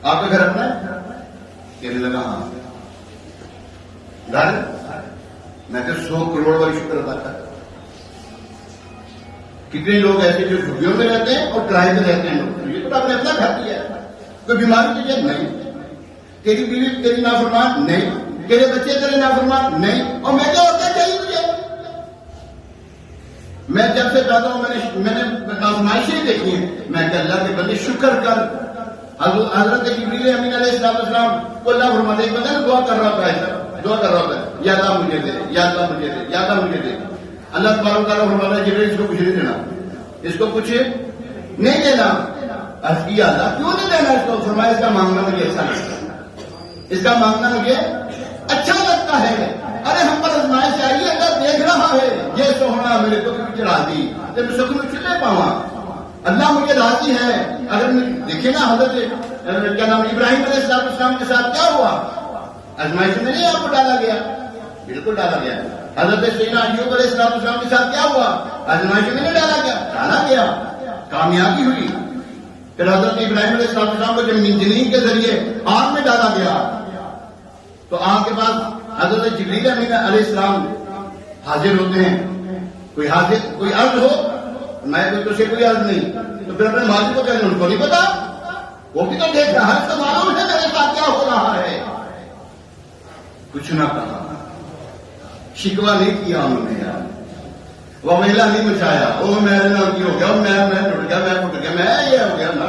آپ کا گھر اپنا ہے؟ کہنے لگا ہاں گھر میں کہ 100 کروڑ والی شکر ادا کر. کتنے لوگ ایسے جو جھوپڑیوں میں رہتے ہیں اور کرائے پہ رہتے ہیں لوگ, یہ تو آپ نے اپنا گھر دیا ہے. کوئی بیماری تجھے نہیں, تیری بیوی تیری نافرمان نہیں, تیرے بچے تیرے نافرمان نہیں, اور میں کیا ہوتا چاہیے مجھے؟ میں جب سے پیدا ہوں میں نے آزمائشیں دیکھی ہیں. میں کہ اللہ کے بندے شکر کر. حضرت جبریل امین علیہ السلام کو اللہ فرماتے ہیں بندہ دعا کر رہا تھا, دعا کر رہا تھا, یا اللہ مجھے دے, یا اللہ مجھے دے, یا اللہ مجھے دے. اللہ تبارک و تعالیٰ فرماتا ہے جبریل اس کو کچھ نہیں دینا, اس کو کچھ نہیں دینا. عرض کیا اللہ کیوں نہیں دینا اس کو؟ فرمایا اس کا مانگنا مجھے اچھا لگتا ہے, اس کا مانگنا مجھے اچھا لگتا ہے. ارے ہم پر آزمائش آئی ہے, اللہ دیکھ رہا ہے یہ سونا میرے کو کچھ راضی تو میں سکون چلے پاؤں. اللہ مجھے راضی ہے. اگر دیکھیں نا حضرت کیا نام ابراہیم علیہ السلام کے ساتھ کیا ہوا؟ آزمائش میں نہیں آپ کو ڈالا گیا؟ بالکل ڈالا گیا. حضرت سیدنا ایوب علیہ السلام کے ساتھ کیا ہوا؟ آزمائش میں نہیں ڈالا گیا, ڈالا گیا, کامیابی ہوئی. پھر حضرت ابراہیم علیہ السلام کو جب منجنین کے ذریعے آگ میں ڈالا گیا تو آگ کے بعد حضرت جبریل امین علیہ السلام حاضر ہوتے ہیں. کوئی حاضر کوئی عرض ہو, میں تو سے کوئی عرض نہیں, تو پھر اپنے ماضی کو کہتے ہیں ان کو نہیں پتا, وہ بھی تو دیکھ رہا ہے, تو معلوم ہے میرے ساتھ کیا ہو رہا ہے. کچھ نہ کہا, شکوہ نہیں کیا انہوں نے یار, وہ میلہ نہیں مچایا, وہ میں نوٹی ہو گیا, میں ٹوٹ گیا, میں ٹوٹ گیا, میں یہ ہو گیا نا.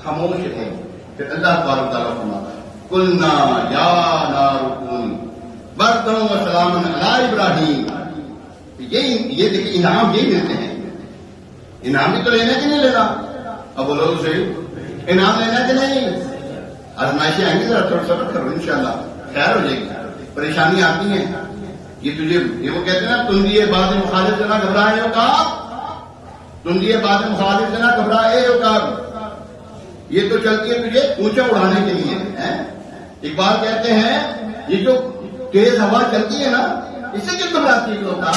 خاموش تھے. پھر اللہ تبارک و تعالیٰ فرماتا ہے قلنا یا نار کونی بردا وسلاما علی ابراہیم. یہ دیکھیں انعام یہی ملتے ہیں. انعام بھی تو لینا کہ نہیں لینا؟ اب بولو صحیح, انعام لینا کہ نہیں؟ آزمائشیں آئیں گی, ذرا تھوڑا صبر کرو, انشاءاللہ خیر ہو جائے گی. پریشانی آتی ہیں, یہ تجھے یہ وہ کہتے ہیں نا تندیے باد مخالف سے نہ گھبرائے ہو کام, تندیے باد مخالف سے نہ گھبرائے ہو کام. یہ تو چلتی ہے تجھے اونچا اڑانے کے لیے. اقبال کہتے ہیں یہ جو تیز ہوا چلتی ہے نا, اس سے کیوں گھبراتی ہے ہوتا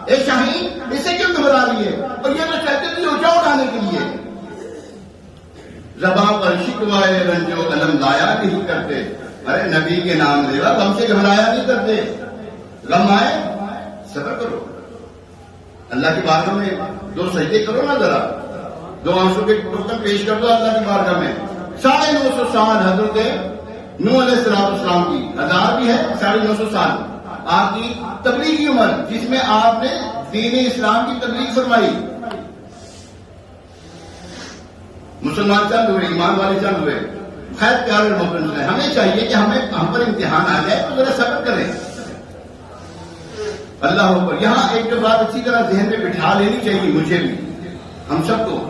اے شاہین, اس سے کیوں گھبرا رہی ہے؟ اور یہ تو چلتی تھی اونچا اڑانے کے لیے. زباں پر شکوائے رنج و علم لایا نہیں کرتے. ارے نبی کے نام لے غم سے گھبرایا نہیں کرتے. غم آئے صبر کرو, اللہ کی بارگاہ میں 2 سجدے کرو نا, ذرا 2 آنسو کے ٹوکن پیش کر دو اللہ کی بارگاہ میں. 950 سال حضرت نوح علیہ السلام کی, 1000 بھی ہے 950 سال آپ کی تبلیغی عمر, جس میں آپ نے دین اسلام کی تبلیغ فرمائی. مسلمان چند ہوئے, ایمان والے چند ہوئے. خیر پیارے محترم ہے, ہمیں چاہیے کہ ہم پر امتحان آ جائے تو ذرا صبر کریں. اللہ پر یہاں ایک جو بات اچھی طرح ذہن میں بٹھا لینی چاہیے مجھے بھی, ہم سب کو.